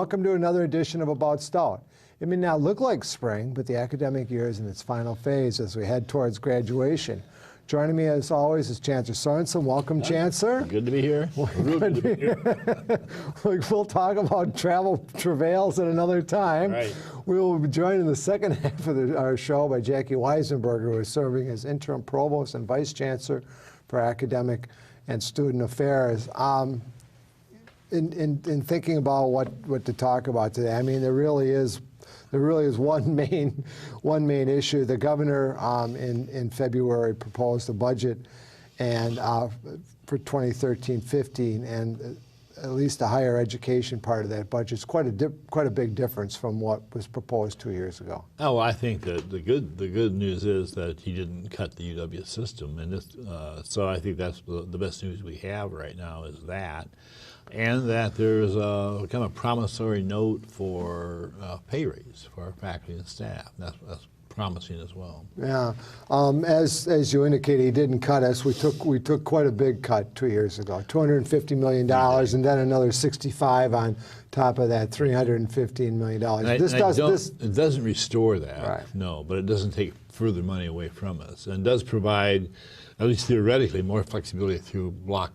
welcome to another edition of About Stout. It may not look like spring, but the academic year is in its final phase as we head towards graduation. Joining me, as always, is Chancellor Sorensen. Welcome, Chancellor. Good to be here. Good to be here. We'll talk about travel travails at another time. Right. We will be joined in the second half of our show by Jackie Weisenberger, who is serving as interim provost and vice chancellor for academic and student affairs. In thinking about what to talk about today, I mean, there really is one main issue. The governor in February proposed a budget and for 2013-15, and at least the higher education part of that budget is quite a big difference from what was proposed 2 years ago. Oh, well, I think that the good news is that he didn't cut the UW system, and so I think that's the best news we have right now is that. And that there's a kind of promissory note for pay raise for our faculty and staff. That's promising as well. Yeah, as you indicated, he didn't cut us. We took quite a big cut 2 years ago, $250 million, and then another 65 on top of that, $315 million. It doesn't restore that, right. No, but it doesn't take further money away from us, and does provide, at least theoretically, more flexibility through block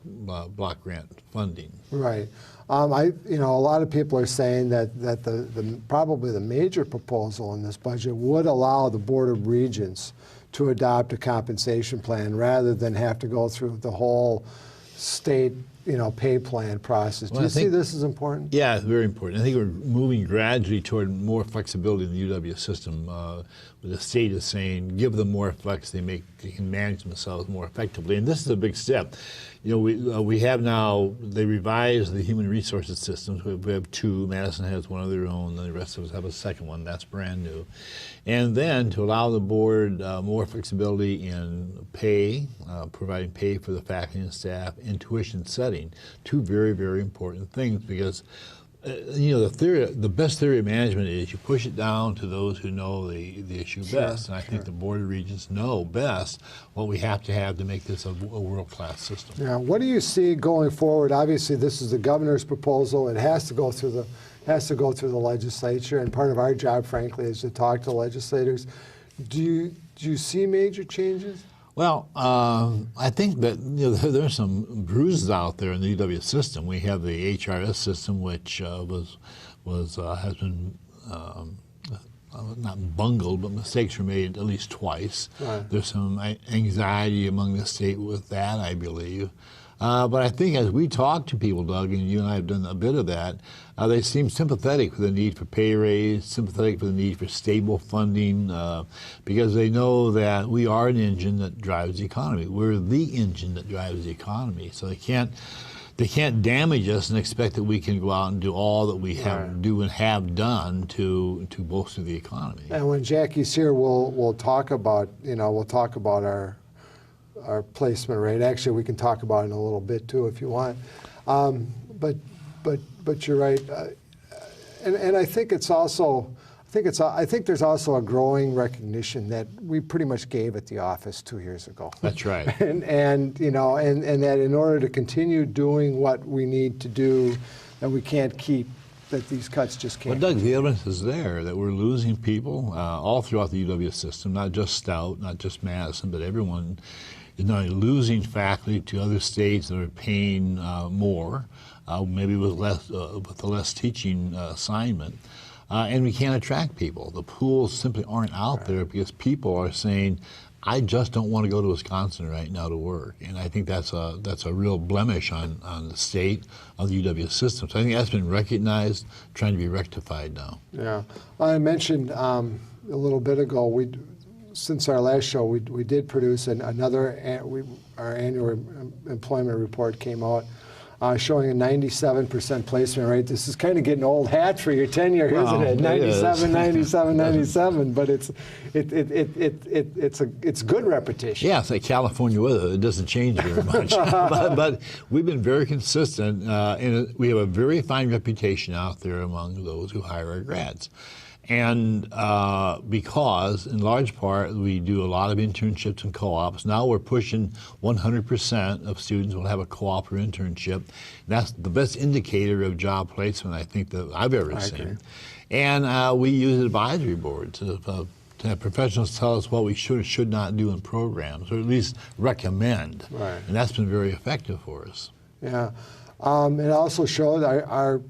grant funding. Right. A lot of people are saying that probably the major proposal in this budget would allow the Board of Regents to adopt a compensation plan rather than have to go through the whole state pay plan process. Do you see this as important? Yeah, it's very important. I think we're moving gradually toward more flexibility in the UW system. The state is saying, give them more flex, they can manage themselves more effectively. And this is a big step. We have now, they revised the human resources systems. We have two. Madison has one of their own, and the rest of us have a second one. That's brand new. And then to allow the board more flexibility in pay, providing pay for the faculty and staff, and tuition setting. Two very, very important things because the best theory of management is you push it down to those who know the issue best. And I think the Board of Regents know best what we have to make this a world-class system. Yeah. What do you see going forward? Obviously, this is the governor's proposal. It has to go through the legislature, and part of our job, frankly, is to talk to legislators. Do you see major changes? Well, I think that there's some bruises out there in the UW system. We have the HRS system, which has been not bungled, but mistakes were made at least twice. Right. There's some anxiety among the state with that, I believe. But I think as we talk to people, Doug, and you and I have done a bit of that, they seem sympathetic for the need for pay raise, sympathetic for the need for stable funding, because they know that we are an engine that drives the economy. We're the engine that drives the economy. So they can't damage us and expect that we can go out and do all that we do and have done to bolster the economy. And when Jackie's here, we'll talk about our placement rate. Actually, we can talk about it in a little bit too, if you want. But you're right, and I think it's also. I think there's also a growing recognition that we pretty much gave at the office 2 years ago. That's right. and that in order to continue doing what we need to do, that we can't keep. That these cuts just can't. Well, Doug, the evidence is there that we're losing people all throughout the UW system, not just Stout, not just Madison, but everyone is not only losing faculty to other states that are paying more, maybe with a less teaching assignment, and we can't attract people. The pools simply aren't out there because people are saying, I just don't want to go to Wisconsin right now to work, and I think that's a real blemish on the state of the UW system. So I think that's been recognized, trying to be rectified now. Yeah, I mentioned a little bit ago. Since our last show, we did produce our annual employment report came out. Showing a 97% placement rate. This is kind of getting old hat for your tenure, isn't it? 97, 97, 97. But it's good repetition. Yeah, it's like California weather. It doesn't change very much. but we've been very consistent, and we have a very fine reputation out there among those who hire our grads. And because, in large part, we do a lot of internships and co-ops. Now we're pushing 100% of students will have a co-op or internship. That's the best indicator of job placement, I think, that I've ever seen. And we use advisory boards to have professionals tell us what we should or should not do in programs, or at least recommend. Right. And that's been very effective for us. Yeah. It also showed our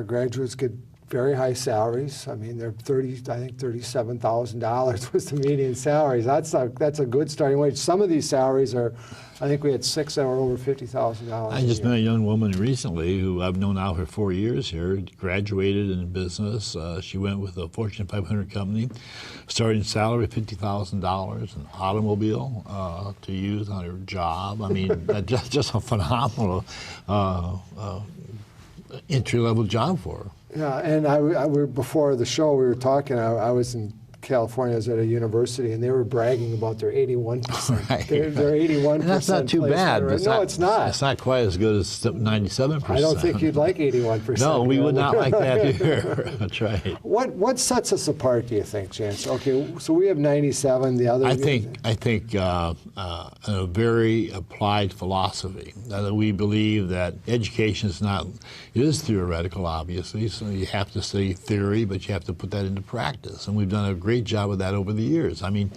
graduates get very high salaries. I mean, they're $37,000 was the median salaries. That's a good starting wage. Some of these salaries are, I think we had 6 that were over $50,000. I just met a young woman recently who I've known now for 4 years here, graduated in business. She went with a Fortune 500 company, starting salary $50,000, an automobile to use on her job. I mean, just a phenomenal entry-level job for her. Yeah, and before the show we were talking, I was in California, I was at a university, and they were bragging about their 81%. Right, They're 81%. And that's not too bad. No, it's not. It's not quite as good as 97%. I don't think you'd like 81%. No, we would not like that either. That's right. What sets us apart, do you think, Chance? Okay, so we have 97. The other. I think a very applied philosophy. That we believe that education is not. It is theoretical, obviously. So you have to study theory, but you have to put that into practice, and we've done a great job of that over the years. I mean,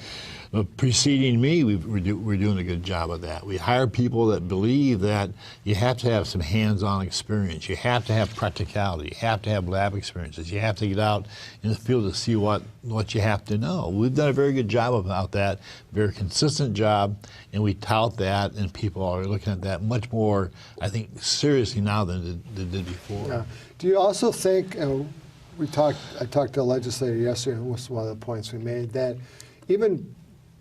preceding me, we're doing a good job of that. We hire people that believe that you have to have some hands-on experience. You have to have practicality. You have to have lab experiences. You have to get out in the field to see what you have to know. We've done a very good job about that, very consistent job, and we tout that, and people are looking at that much more, I think, seriously now than they did before. Yeah. Do you also think, I talked to a legislator yesterday, and was one of the points we made, that even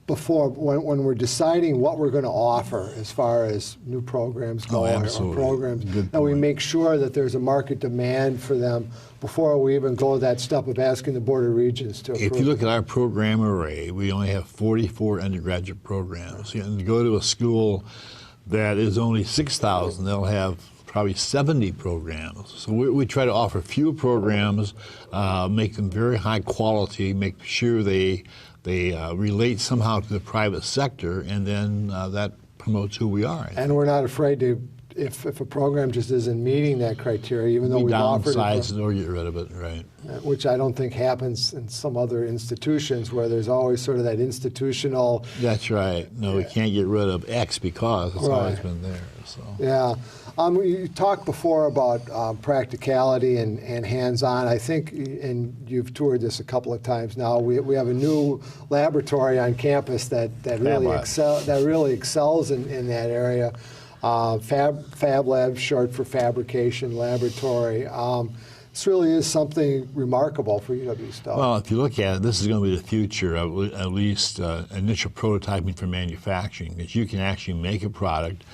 before, when we're deciding what we're going to offer as far as new programs go, or programs, that we make sure that there's a market demand for them before we even go that step of asking the Board of Regents to approve. If you look at our program array, we only have 44 undergraduate programs. And to go to a school that is only 6,000, they'll have probably 70 programs. So we try to offer fewer programs, make them very high quality, make sure they relate somehow to the private sector, and then that promotes who we are. And we're not afraid to, if a program just isn't meeting that criteria, even though we've offered it. Downsize it or get rid of it, right. Which I don't think happens in some other institutions where there's always sort of that institutional. That's right. No, we can't get rid of X because it's always been there. So. Yeah. You talked before about practicality and hands-on. I think, and you've toured this a couple of times now, we have a new laboratory on campus that really excels in that area. Fab Lab, short for Fabrication Laboratory. This really is something remarkable for UW Stout. Well, if you look at it, this is going to be the future of at least initial prototyping for manufacturing, that you can actually make a product.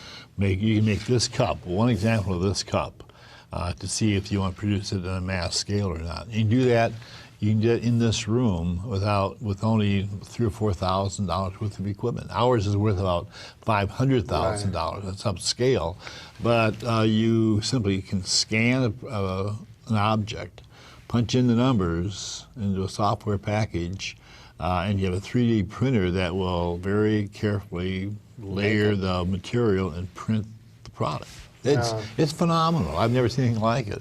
You can make this cup, one example of this cup, to see if you want to produce it on a mass scale or not. You can do that. You can do it in this room with only $3,000 or $4,000 worth of equipment. Ours is worth about $500,000. Right. That's upscale, but you simply can scan an object, punch in the numbers into a software package, and you have a 3D printer that will very carefully layer the material and print the product. It's phenomenal. I've never seen anything like it.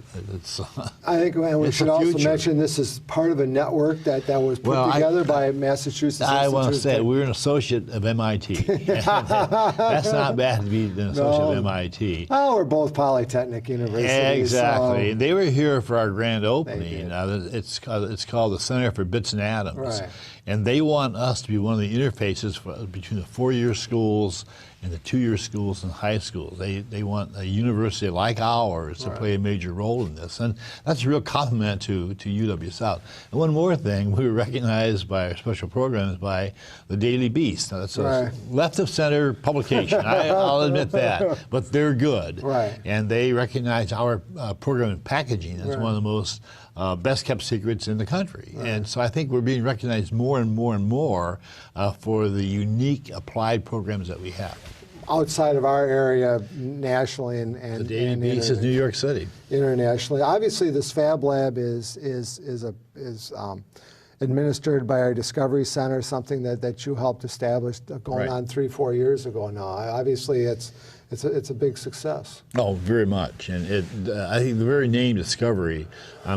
I think we should also mention this is part of a network that was put together by Massachusetts Institute. I want to say we're an associate of MIT. That's not bad to be an associate of MIT. Oh, we're both Polytechnic universities. Exactly. They were here for our grand opening. It's called the Center for Bits and Atoms. Right. And they want us to be one of the interfaces between the 4-year schools and the 2-year schools and high schools. They want a university like ours to play a major role in this. And that's a real compliment to UW South. And one more thing, we were recognized by our special programs by the Daily Beast. Now, that's a left-of-center publication. I'll admit that. But they're good. Right. And they recognize our program in packaging as one of the most best-kept secrets in the country. Right. And so I think we're being recognized more and more and more for the unique applied programs that we have. outside of our area nationally and The daily beast is New York City. Internationally. Obviously, this Fab Lab is administered by our Discovery Center, something that you helped establish going on 3-4 years ago now. Obviously, it's a big success. Oh, very much. And I think the very name Discovery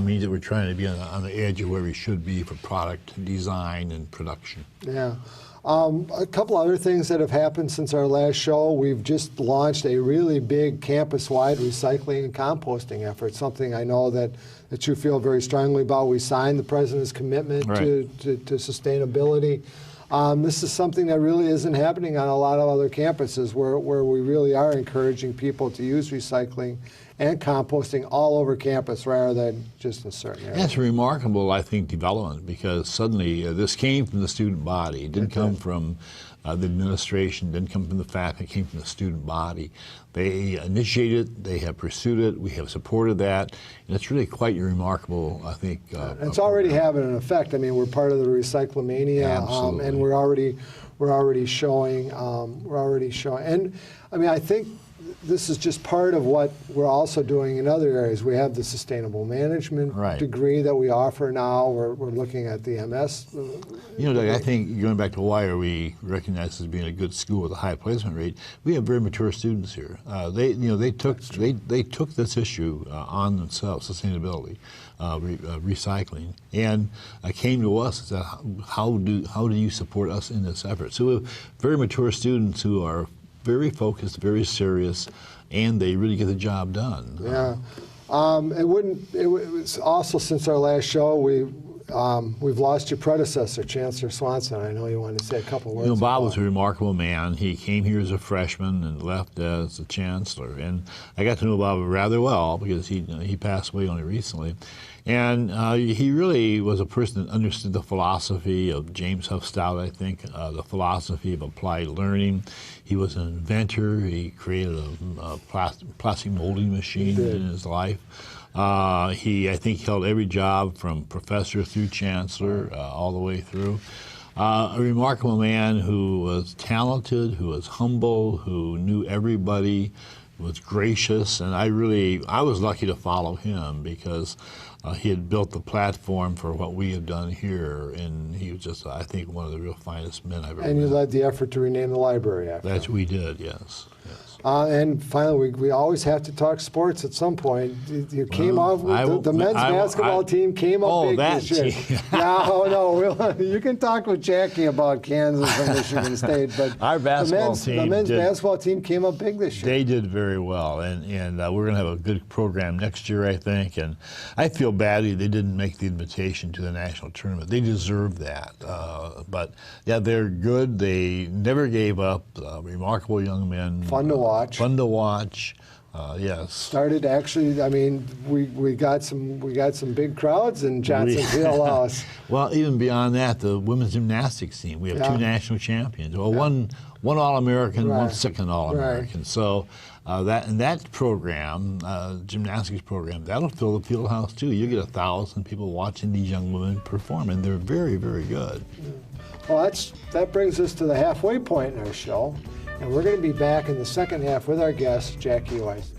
means that we're trying to be on the edge of where we should be for product design and production. Yeah. A couple other things that have happened since our last show. We've just launched a really big campus-wide recycling and composting effort, something I know that you feel very strongly about. We signed the President's commitment to sustainability. This is something that really isn't happening on a lot of other campuses where we really are encouraging people to use recycling and composting all over campus rather than just in certain areas. That's a remarkable, I think, development because suddenly this came from the student body. It didn't come from the administration, didn't come from the faculty, it came from the student body. They initiated it, they have pursued it, we have supported that, and it's really quite remarkable, I think. It's already having an effect. I mean, we're part of the Recyclomania, and we're already showing, and I mean, I think this is just part of what we're also doing in other areas. We have the sustainable management degree that we offer now. We're looking at the MS. You know, Doug, I think going back to why are we recognized as being a good school with a high placement rate, we have very mature students here. They took this issue on themselves, sustainability, recycling, and came to us and said, how do you support us in this effort? So we have very mature students who are very focused, very serious, and they really get the job done. Yeah. It was also, since our last show, we've lost your predecessor, Chancellor Swanson. I know you wanted to say a couple words. You know, Bob was a remarkable man. He came here as a freshman and left as a chancellor. And I got to know Bob rather well because he passed away only recently. And he really was a person that understood the philosophy of James Huff Stout, I think, the philosophy of applied learning. He was an inventor. He created a plastic molding machine in his life. I think, held every job from professor through chancellor, all the way through. A remarkable man who was talented, who was humble, who knew everybody, was gracious, and I was lucky to follow him because he had built the platform for what we have done here, and he was just, I think, one of the real finest men I've ever met. And you led the effort to rename the library after him. That's what we did, yes. And finally, we always have to talk sports at some point. You came off with the men's basketball team came up big this year. No, you can talk with Jackie about Kansas and Michigan State, but our the men's basketball team came up big this year. They did very well, and we're going to have a good program next year, I think. And I feel badly they didn't make the invitation to the national tournament. They deserve that. But yeah, they're good. They never gave up. Remarkable young men. Fun to watch. Fun to watch. Yes. Started actually. I mean, we got some big crowds in Johnson Fieldhouse. Well, even beyond that, the women's gymnastics team. We have 2 national champions. Well, one All-American, one second All-American. So that program, gymnastics program, that'll fill the field house too. You get 1,000 people watching these young women perform, and they're very, very good. Well, that brings us to the halfway point in our show. And we're going to be back in the second half with our guest, Jackie Weiss.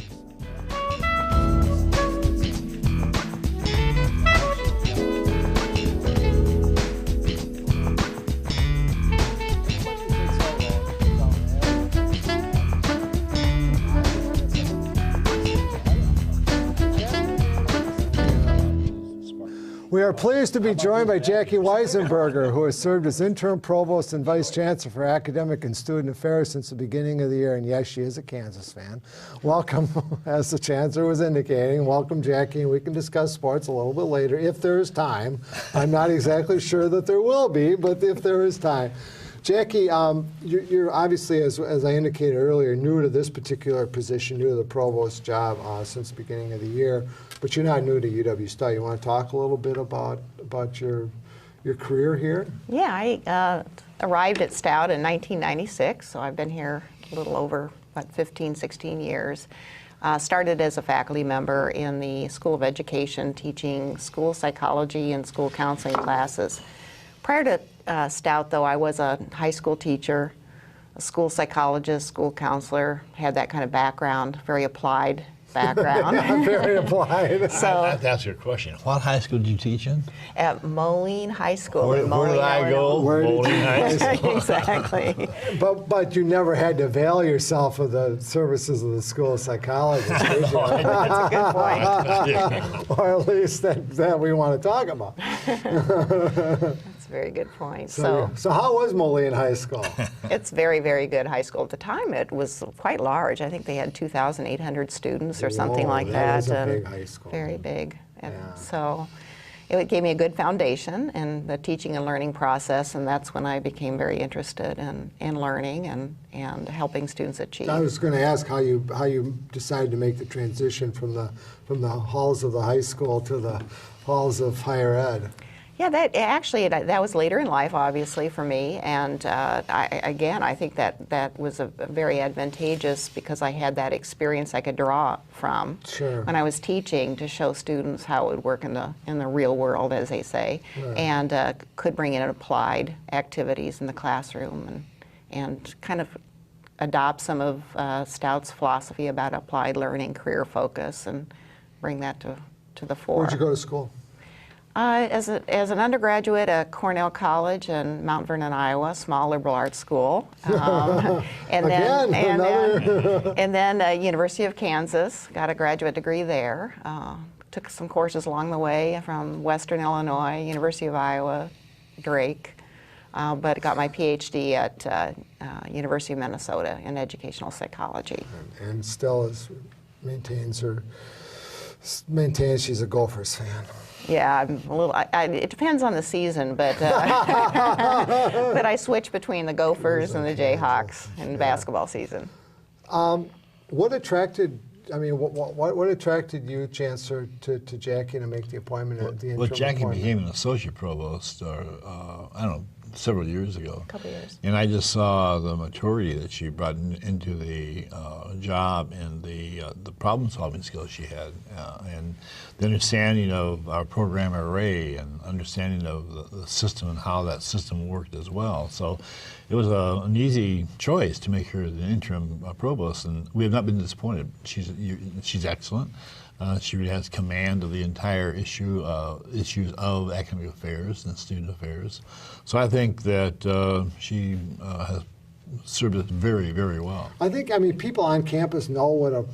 We are pleased to be joined by Jackie Weisenberger, who has served as interim provost and vice chancellor for academic and student affairs since the beginning of the year. And yes, she is a Kansas fan. Welcome, as the chancellor was indicating. Welcome, Jackie, and we can discuss sports a little bit later if there is time. I'm not exactly sure that there will be, but if there is time. Jackie, you're obviously, as I indicated earlier, new to this particular position, new to the provost job since the beginning of the year, but you're not new to UW Stout. You want to talk a little bit about your career here? Yeah, I arrived at Stout in 1996, so I've been here a little over, 15, 16 years. Started as a faculty member in the School of Education, teaching school psychology and school counseling classes. Prior to Stout, though, I was a high school teacher, school psychologist, school counselor, had that kind of background, very applied background. Very applied. So I have to ask you a question. What high school did you teach in? at Moline High School. Where in did Moline, I go? Where did Bowling you- High School. Exactly. But you never had to avail yourself of the services of the school psychologist, did you? That's a good point. Or at least that we want to talk about. That's a very good point. So how was Moline High School? It's very, very good high school. At the time, it was quite large. I think they had 2,800 students or something Whoa, like that that. was a and big high school. Very big. And Yeah. so it gave me a good foundation in the teaching and learning process, and that's when I became very interested in learning and helping students achieve. I was going to ask how you decided to make the transition from the halls of the high school to the halls of higher ed. Yeah, that was later in life, obviously, for me. And I think that was a very advantageous because I had that experience I could draw from Sure. when I was teaching to show students how it would work in the real world, as they say, Right. and could bring in applied activities in the classroom and kind of adopt some of Stout's philosophy about applied learning, career focus, and bring that to the fore. Where'd you go to school? As an undergraduate at Cornell College in Mount Vernon, Iowa, small liberal arts school, and then University of Kansas, got a graduate degree there. Took some courses along the way from Western Illinois, University of Iowa, Drake, but got my PhD at University of Minnesota in educational psychology. And still maintains she's a Gophers fan. Yeah, I'm a little. It depends on the season, but but I switch between the Gophers and the Jayhawks in basketball season. What attracted? I mean, what attracted you, Chancellor, to Jackie to make the appointment at the interim Well, Jackie appointment? became an associate provost, I don't know, several years ago. A couple years. And I just saw the maturity that she brought into the job and the problem-solving skills she had, and the understanding of our program array and understanding of the system and how that system worked as well. So it was an easy choice to make her the interim provost, and we have not been disappointed. She's excellent. She really has command of the entire issues of academic affairs and student affairs. So I think that she has served us very, very well. I mean, people on campus know what a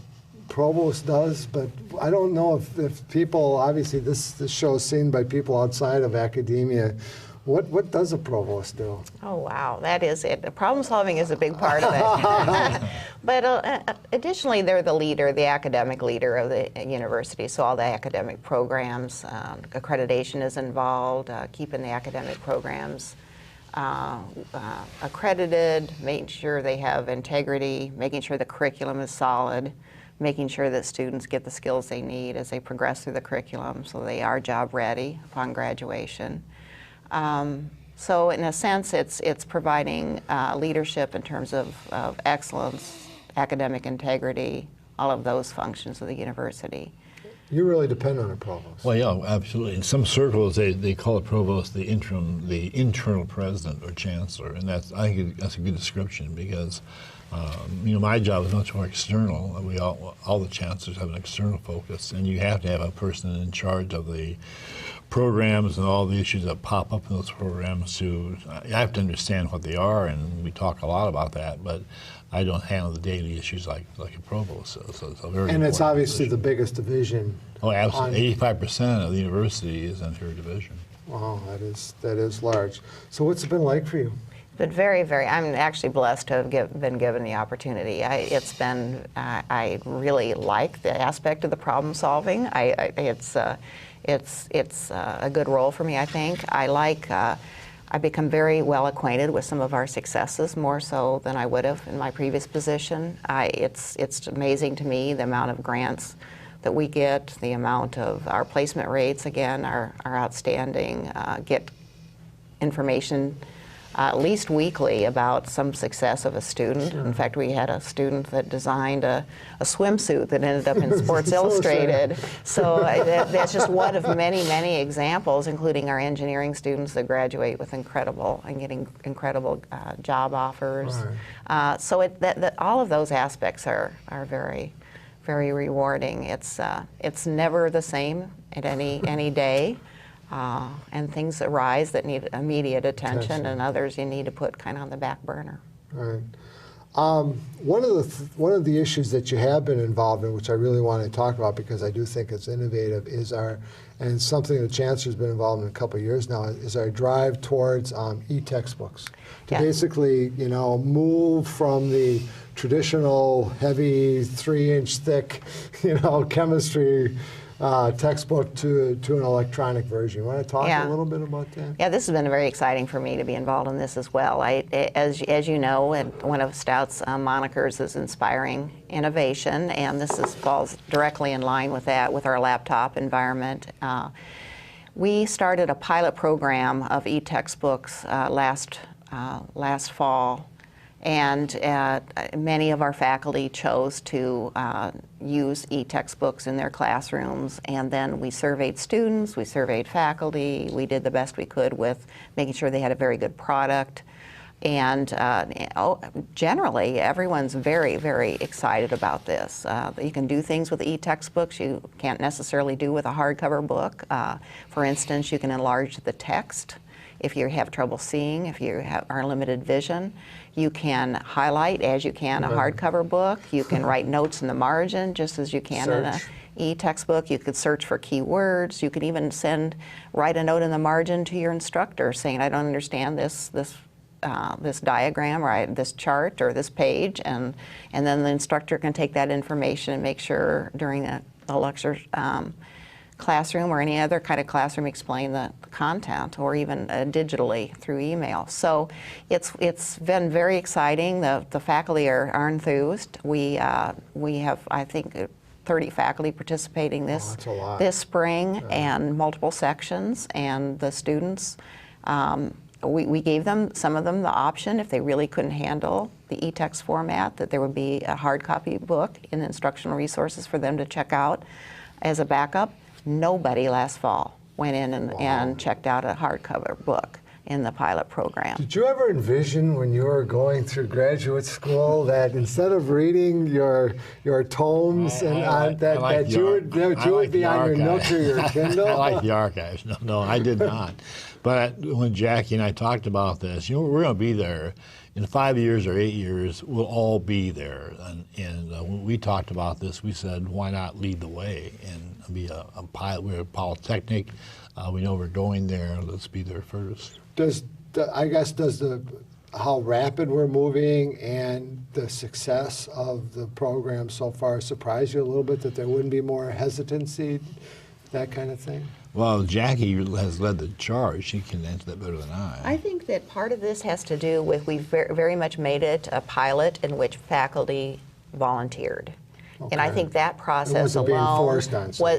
provost does, but I don't know if people, obviously this show is seen by people outside of academia. What does a provost do? Oh wow, that is it. The problem solving is a big part of it. But additionally, they're the leader, the academic leader of the university. So all the academic programs, accreditation is involved, keeping the academic programs accredited, making sure they have integrity, making sure the curriculum is solid, making sure that students get the skills they need as they progress through the curriculum so they are job ready upon graduation. So in a sense, it's providing leadership in terms of excellence, academic integrity, all of those functions of the university. You really depend on a provost. Well, yeah, absolutely. In some circles, they call a provost the internal president or chancellor, and I think that's a good description because, my job is much more external. All the chancellors have an external focus, and you have to have a person in charge of the programs and all the issues that pop up in those programs. I have to understand what they are, and we talk a lot about that, but I don't handle the daily issues like a provost. So it's a very And it's important obviously position. the biggest division. Oh, absolutely. 85% of the university is in her division. Wow, that is large. So what's it been like for you? But very, very, I'm actually blessed to have been given the opportunity. I really like the aspect of the problem solving. It's a good role for me, I think. I've become very well acquainted with some of our successes, more so than I would have in my previous position. It's amazing to me the amount of grants that we get, the amount of our placement rates, again, are outstanding. Get information at least weekly about some success of a student. In fact, we had a student that designed a swimsuit that ended up in Sports Illustrated. So that's just one of many, many examples, including our engineering students that graduate with incredible and getting incredible job offers. Right. So all of those aspects are very, very rewarding. It's never the same at any day. And things arise that need immediate attention, and others you need to put kind of on the back burner. Right. One of the issues that you have been involved in, which I really want to talk about because I do think it's innovative, is and something the Chancellor's been involved in a couple of years now, is our drive towards e-textbooks. To basically, move from the traditional heavy 3-inch thick, chemistry textbook to an electronic version. You want to talk a little bit about that? Yeah, this has been very exciting for me to be involved in this as well. As you know, one of Stout's monikers is inspiring innovation, and this falls directly in line with that, with our laptop environment. We started a pilot program of e-textbooks last fall. And many of our faculty chose to use e-textbooks in their classrooms, and then we surveyed students, we surveyed faculty, we did the best we could with making sure they had a very good product. And generally, everyone's very, very excited about this. You can do things with e-textbooks you can't necessarily do with a hardcover book. For instance, you can enlarge the text if you have trouble seeing, if you are limited vision. You can highlight as you can a hardcover book. You can write notes in the margin just as you can in an e-textbook. You could search for keywords. You could even write a note in the margin to your instructor saying, I don't understand this diagram or this chart or this page, and then the instructor can take that information and make sure during the lecture classroom or any other kind of classroom explain the content, or even digitally through email. So it's been very exciting. The faculty are enthused. We have, I think, 30 faculty participating this spring, and multiple sections, and the students. We gave some of them the option, if they really couldn't handle the e-text format, that there would be a hard copy book in instructional resources for them to check out as a backup. Nobody last fall went in and checked out a hardcover book in the pilot program. Did you ever envision when you were going through graduate school that instead of reading your tomes that you would be on your Nook or your Kindle? I like the archives. No, I did not. But when Jackie and I talked about this, we're going to be there. In 5 years or 8 years, we'll all be there. And when we talked about this, we said, why not lead the way and be a pilot? We're a polytechnic. We know we're going there. Let's be there first. Does how rapid we're moving and the success of the program so far surprise you a little bit, that there wouldn't be more hesitancy, that kind of thing? Well, Jackie has led the charge. She can answer that better than I. I think that part of this has to do with we've very much made it a pilot in which faculty volunteered. Okay. And I think that process alone,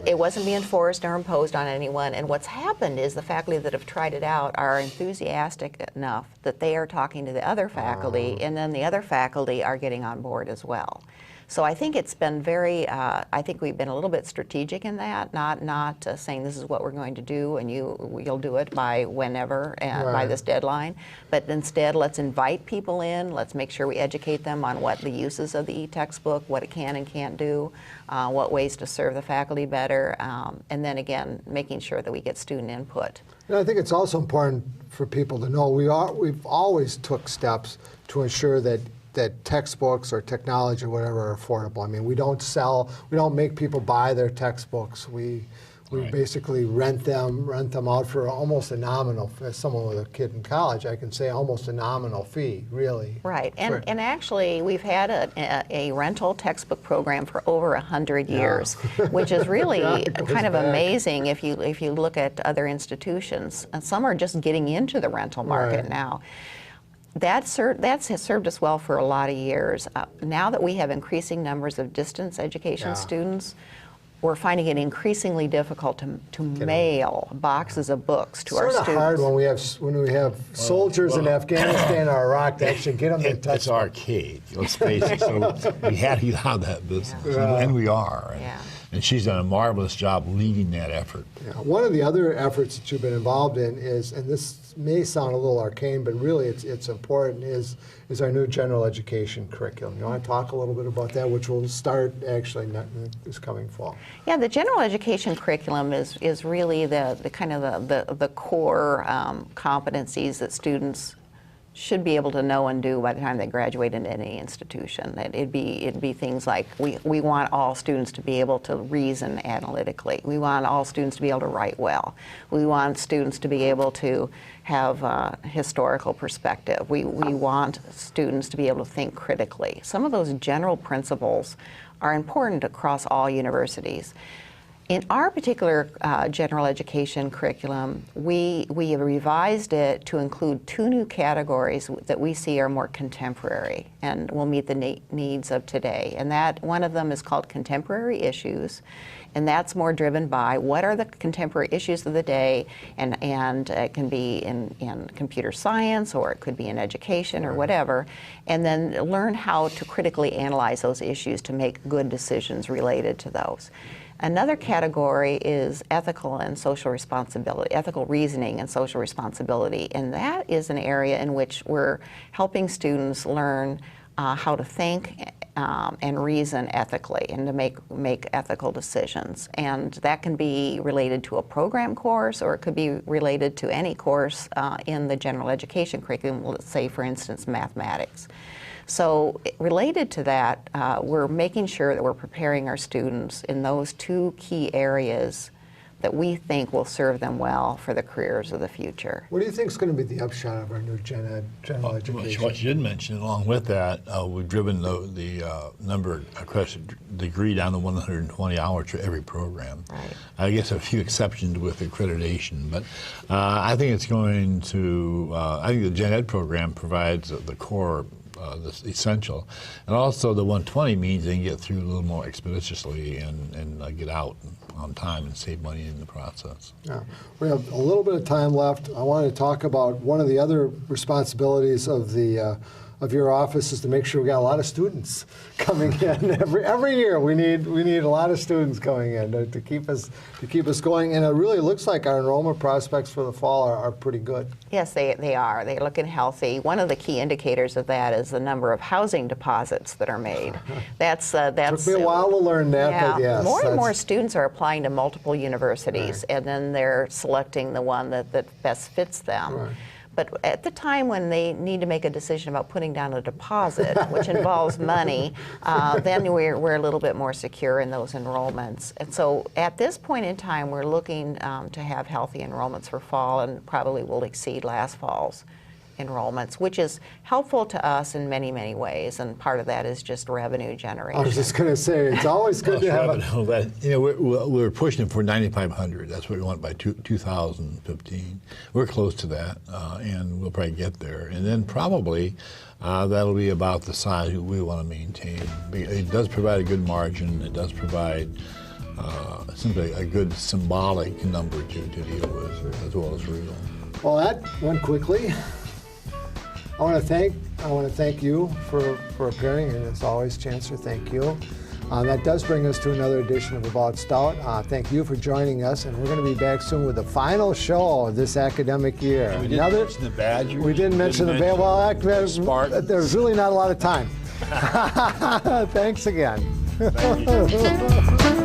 it wasn't being forced or imposed on anyone. And what's happened is the faculty that have tried it out are enthusiastic enough that they are talking to the other faculty, and then the other faculty are getting on board as well. So I think it's been I think we've been a little bit strategic in that, not saying this is what we're going to do and you'll do it by whenever, by this deadline, but instead let's invite people in, let's make sure we educate them on what the uses of the e-textbook, what it can and can't do, what ways to serve the faculty better, and then again, making sure that we get student input. And I think it's also important for people to know we've always took steps to ensure that textbooks or technology or whatever are affordable. I mean, we don't make people buy their textbooks. We basically rent them out for almost a nominal, as someone with a kid in college, I can say almost a nominal fee, really. Right, and actually we've had a rental textbook program for over 100 years, which is really kind of amazing if you look at other institutions. And some are just getting into the rental market now. That has served us well for a lot of years. Now that we have increasing numbers of distance education students, we're finding it increasingly difficult to mail boxes of books to our Sort of students. hard when we have soldiers in Afghanistan or Iraq to actually get them to touch It's arcade, let's face it. So we had to get out of that business, and we are. Yeah. And she's done a marvelous job leading that effort. Yeah. One of the other efforts that you've been involved in is, and this may sound a little arcane, but really it's important, is our new general education curriculum. You want to talk a little bit about that, which will start actually this coming fall? Yeah, the general education curriculum is really the kind of the core competencies that students should be able to know and do by the time they graduate into any institution. It'd be things like we want all students to be able to reason analytically. We want all students to be able to write well. We want students to be able to have a historical perspective. We want students to be able to think critically. Some of those general principles are important across all universities. In our particular general education curriculum, we have revised it to include 2 new categories that we see are more contemporary and will meet the needs of today. And that one of them is called contemporary issues, and that's more driven by what are the contemporary issues of the day, and it can be in computer science, or it could be in education or whatever, and then learn how to critically analyze those issues to make good decisions related to those. Another category is ethical and social responsibility, ethical reasoning and social responsibility, and that is an area in which we're helping students learn how to think and reason ethically and to make ethical decisions. And that can be related to a program course, or it could be related to any course in the general education curriculum, let's say, for instance, mathematics. So related to that, we're making sure that we're preparing our students in those 2 key areas that we think will serve them well for the careers of the future. What do you think is going to be the upshot of our new general education? What you did mention, along with that, we've driven the number accredited degree down to 120 hours for every program. Right. I guess a few exceptions with accreditation, but I think it's going to, I think the Gen Ed program provides the core, that's essential. And also the 120 means they can get through a little more expeditiously and get out on time and save money in the process. Yeah. We have a little bit of time left. I wanted to talk about one of the other responsibilities of the of your office is to make sure we got a lot of students coming in every year. We need a lot of students coming in to keep us going, and it really looks like our enrollment prospects for the fall are pretty good. Yes, they are. They're looking healthy. One of the key indicators of that is the number of housing deposits that are made. That's Took me a while to learn that, yeah, but yes. More and more students are applying to multiple universities, Right. and then they're selecting the one that best fits them. Right. But at the time when they need to make a decision about putting down a deposit, which involves money, then we're a little bit more secure in those enrollments. And so at this point in time, we're looking to have healthy enrollments for fall, and probably will exceed last fall's enrollments, which is helpful to us in many, many ways. And part of that is just revenue generation. I was just going to say, it's always good to have we're pushing for 9,500. That's what we want by 2015. We're close to that, and we'll probably get there. And then probably that'll be about the size we want to maintain. It does provide a good margin. It does provide simply a good symbolic number to deal with, as well as real. Well, that went quickly. I want to thank you for appearing, and as always, Chancellor, thank you. That does bring us to another edition of About Stout. Thank you for joining us, and we're going to be back soon with the final show of this academic year. We didn't mention the Badgers. We didn't mention the Badgers. Well, there's really not a lot of time. Thanks again. Thank you.